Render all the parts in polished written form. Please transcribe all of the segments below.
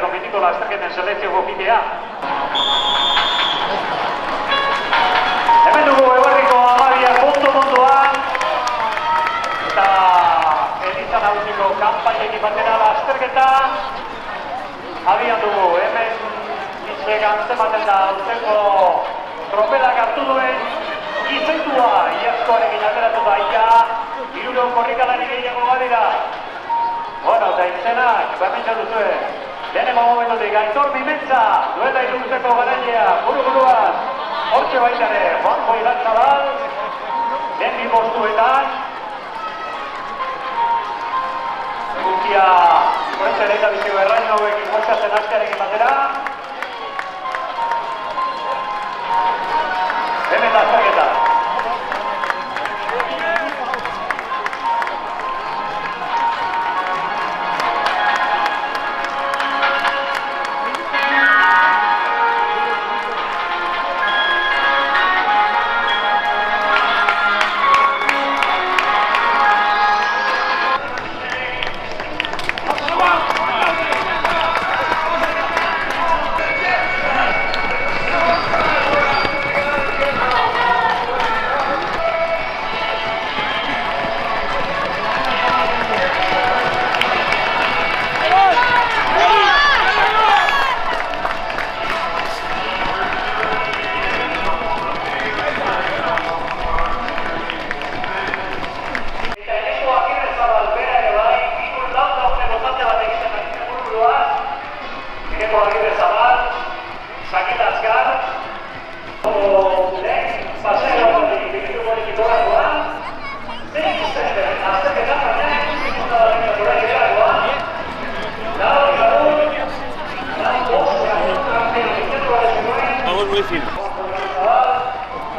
competito lasterketen selekzioko bidea. Hemen dugu Eguerriko Amabia kontu-kontuan eta Eliza Nautiko kanpainekin batera lasterketa abian dugu. Hemen bizek antzematen da urteko tropelak hartu duen izentua iazkoarekin alderatu da ia hiruron korrikalari gehiago badira. Bueno, eta izenak, hementsa duzue. Lehenengo momentutik Aitor Bimentza, duela irurteko garailea, buru-buruaz, hortxe baitare, Juanjo Irantzabal, lehen bi postuetan. Egukia, horretxe leheta biziko errain hauekin boskatzen astearekin batera. Hemen da azterketa.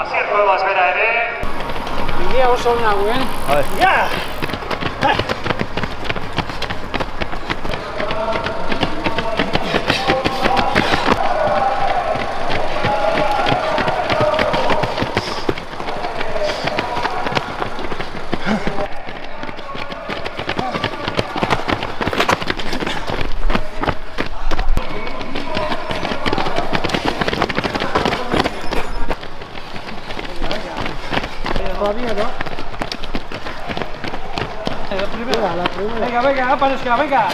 Asier pruebas bera ere. Bidea oso nago, Ja! Todavía no. La primera. Venga, Panesca, venga.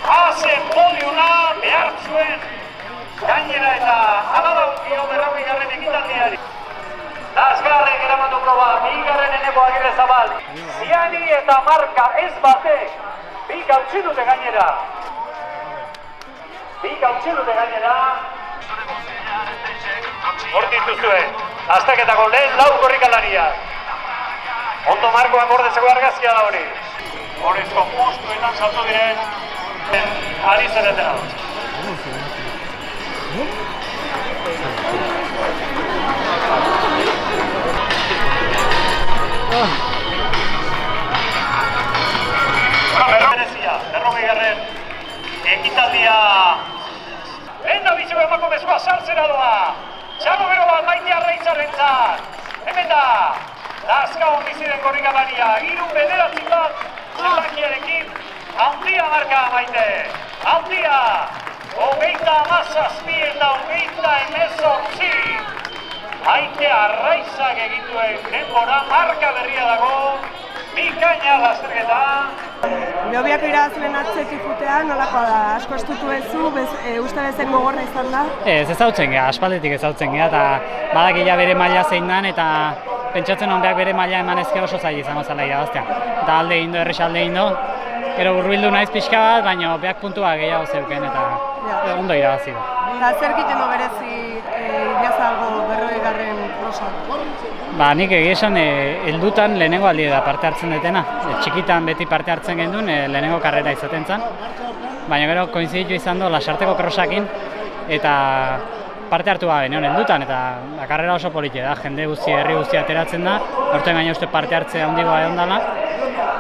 Hazen podiuna behar zuen gainera eta aladaukio berrogeigarren ekitaldiari. Lazgarrek eramatu proba, bigarren Eneko Agirrezabal. Ziani eta marka ez batek, bi gautzi dute gainera. Hortik duzuen, azteketako lehen lau korrikalariak. Ondo markoan gordezeko argazkia da hori. Horrezko postuetan saltu diren ari zeretena. Berrogeigarren ekitaldia. Lehen da biziko emakumezkoa saltzera doa. Txalo bero bat Maite Arraitzarrentzat. Hemen da, Lazkaon bizi den korrikalaria, 3 bederatzi bat zelakiarekin, handia marka Maite. handia, 37 eta 28. Aite Arraizak egin duen denbora, marka berria dago, bikaina lasterketa. Behobiako irabazleen atzetik jutea, nolakoa da? Asko estutu bezu, uste bezen gogorra izan da? Ez ezautzen geha, aspalditik ezautzen geha, eta badakila bere maila zein dan, eta pentsatzen honbeak bere maila eman ezke oso zaila izango zela irabaztea. Eta alde egin do, errex alde egin do, gero hurbildu naiz pixka bat, baina beak puntua gehiago zeuken, eta ondo irabazi du. Eta zer egiten du berezi Idiazabal 40. krosa? Ba, nik egia esan heldutan lehenengo aldi da parte hartzen detena. Txikitan beti parte hartzen gendun, lehenengo karrera izaten zen. Baina gero koinziditu izan du Lasarteko krosakin eta parte hartu gabe neon heldutan, eta karrera oso politia da, jende guzti, herri guzti ateratzen da, horten gaina uste parte hartzea handigoa egon dela.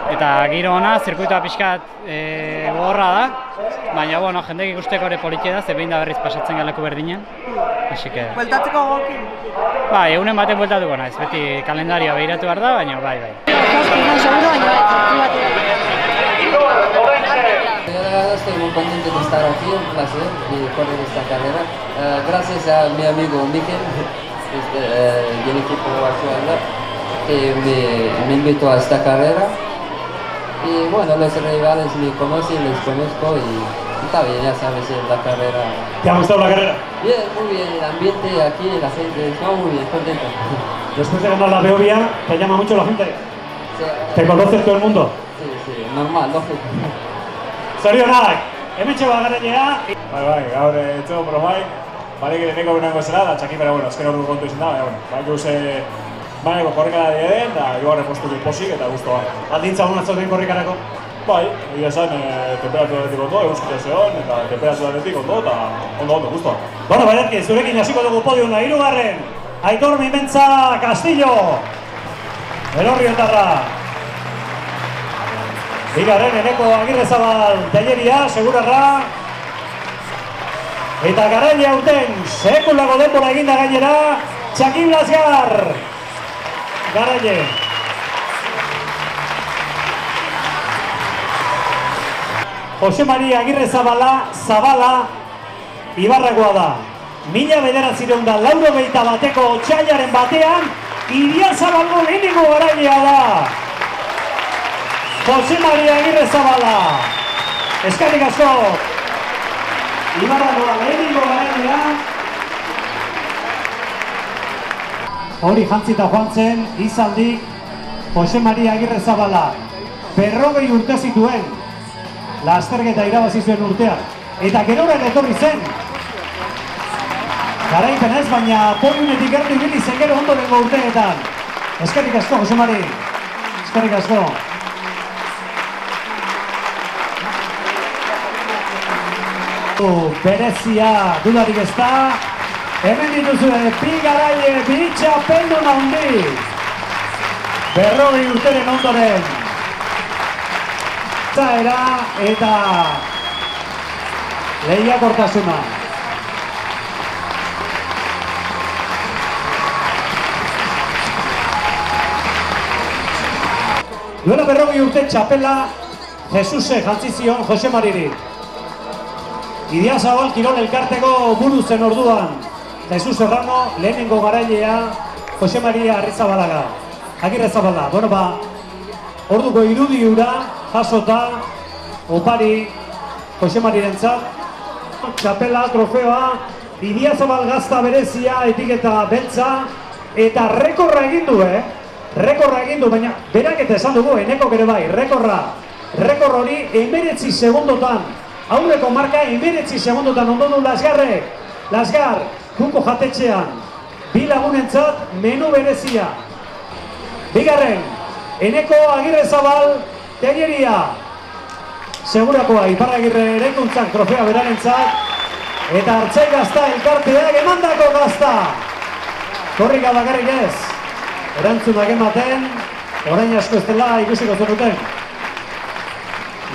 Eta giro ona, zirkuitoa pixkat gogorra da, baina bueno, jendek ikusteko ere politia da, ze behin da berriz pasatzen galeku berdinen. Así que... Bueltatzeko gogokin? Bai, egunen baten bueltatuko naiz, beti kalendarioa behiratu behar da, baina bai. Estoy muy contento de estar aquí, un placer de correr esta carrera. Gracias a mi amigo Mikel del equipo Barcelona que me invitó a esta carrera. Y bueno, los rivales me conocen, les conozco y está bien, ya sabes, la carrera. ¿Te ha gustado la carrera? Bien, muy bien, el ambiente aquí, la gente, está muy bien, contento. Después de ganar la Beovia, ¿te llama mucho la gente? Sí, ¿Te conoce todo el mundo? sí, normal, lógico. Zorionak, hementxe bagarrenea. Bai, gaur etxo probai, balik leheneko benango zela, da txakin bera, bueno, azken ordu kontu izan da, baina, bai guze baneko korrikara dieden, da igarren postu posik eta guztua. Aldintza hona zauden korrikarako? Bai, egia esan, temperatura adetik ondo, euskutez egon, eta temperatura adetik ondo, eta ondo, guztua. Bueno, Baiarki, zurekin hasiko dugu podiumla, 3. Aitor Mimentza Castillo. Elorriotarra. 2. Eneko Agirrezabal Telleria, Segurarra. Eta garaile hauten, sekulako denbora eginda gainera, Txakin Lasgar. Garaile. Jose Maria Agirrezabala, Zabala, Ibarrakoa da. 1981ko otsailaren batean, Idiazabalgo lehenengo garailea da. Jose Maria Agirrezabala. Eskerrik asko. Ibarrakoa lehenengo garailea. Hori jantzita joan zen, izaldik, Jose Maria Agirrezabala. 40 urte zituen, lasterketa irabazi zuen urtean. Eta geroren etorri zen. Garaipen ez, baina podiumetik gertu ibili zen gero ondorengo urteetan. Eskerrik asko, Jose Mari. Eskerrik asko. Berezia dudarik ez da. Hemen dituzue, bi garaile, bi txapeldun handi. 40 urteren ondoren. Zaera eta lehiakortasuna. Duela 40 urte txapela Jesuse jantzi zion Jose Mariri. Idiazabal Kirol elkarteko buru zen orduan. Jesus Serrano, lehenengo garailea Jose Maria Agirrezabala. Bueno, orduko irudi hura jasota opari Jose Marirentzat. Txapela, trofeoa, Idiazabal gazta berezia, etiketa beltza, eta rekorra egin du, Rekorra egin du, baina berak eta esan dugu, eneko ere bai, rekor hori 19 segundotan, aurreko marka 19 segundotan ondo du Lasgar, kuko jatetxean, bi lagunentzat menu berezia. 2. Eneko Agirrezabal Telleria, Segurakoa, Iparragirre eraikuntzak trofea berarentzat, eta Artzai Gazta elkarteak emandako gazta. Korrika bakarrik ez, erantzunak ematen, orain asko ez dela ikusiko zenuten.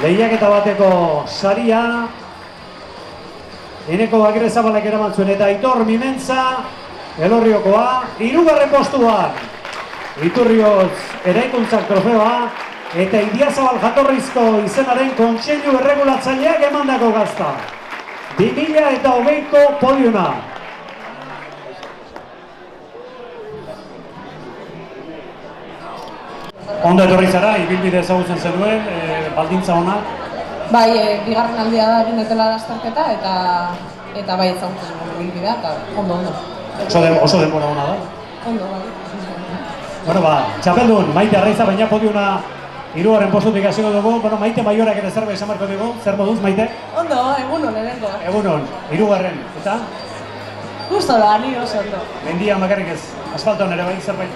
Lehiaketa bateko saria, Eneko Agirrezabalek eraman zuen, eta Aitor Mimentza, Elorriokoa, 3. postuan. Iturrioz eraikuntzak trofeoa, eta Idiazabal jatorrizko izenaren kontseilu erregulatzaileak emandako gazta. 2020ko podiuma. Ondo etorri zara, ibilbide ezagutzen zenuen, baldintza onak. Bai, bigarren aldia da egin dutela lasterketa eta bai ezagutzen zenuen ibilbidea eta ondo. Oso denbora ona da. Ondo, bai. Bueno, txapeldun, Maite Arraiza, baina podiuna hirugarren postutik hasiko dugu. Bueno, Maite Maiorak ere zerbait esan beharko dugu. Zer moduz, Maite? Ondo, egunon lehenengoa. Egunon, hirugarren, eta? Gusto da, ni oso ondo. Mendian bakarrik ez, asfaltoan ere bai, zerbait?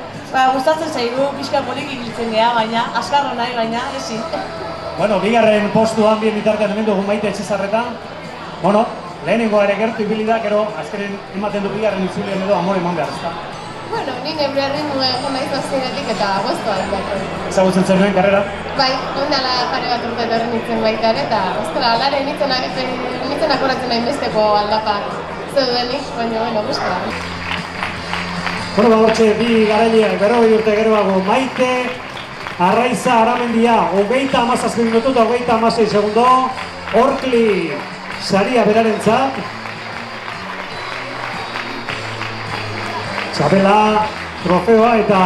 Gustatzen zaigu, pixka polik ibiltzen geha, baina, askarro nahi, baina, ezin. Bueno, bigarren postuan bien bitartean hemen dugu Maite Etxezarreta. Bueno, lehenengoa ere gertu ibili da, gero azkenen ematen du bigarren itzulien edo amore eman behar, ezta? Bueno, ni nebre ritmo egon naiz azkenetik eta goztua dut. Ezagutzen zenuen karrera? Bai, ondala pare bat urte etorri nintzen baita ere, eta ostera, alare nintzen akoratzen nahi besteko aldapak zeudenik, baina, bueno, guztua. Bueno, hortxe, bi garaileak, 40 urte geroago, Maite Arraiza Aramendia, 37 minutu eta 36 segundo, Orkli saria berarentzat. Txapela, trofeoa eta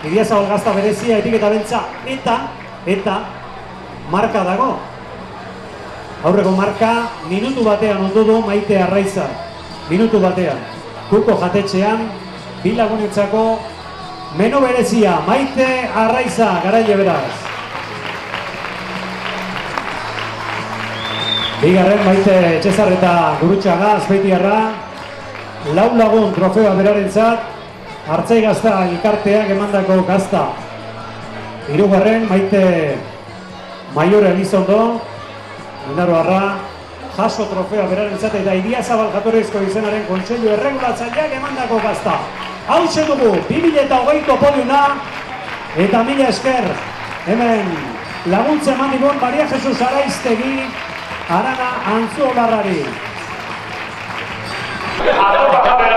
Idiazabal gazta berezia, etiketa beltza eta marka dago. Aurreko marka minutu batean ondu du Maite Arraiza. Minutu batean. Kuko jatetxean, bi lagunetzako menu berezia, Maite Arraiza, garaile beraz. Bigarren Maite Etxezarreta Gurutxaga, Azpeitiarra, 4 lagun trofeoa berarentzat, Artzai Gazta elkarteak emandako gazta. Hirugarren Maite Maiore Elizondo, Indarroarra, jaso trofeoa berarentzat eta Idiazabal jatorrizko izenaren kontseilu erregulatzaileak emandako gazta. Hauxe dugu, 2020ko podiuna eta mila esker hemen laguntza eman digun Maria Jesus Araiztegi, Arana Antzuolarrari. Arroba kamera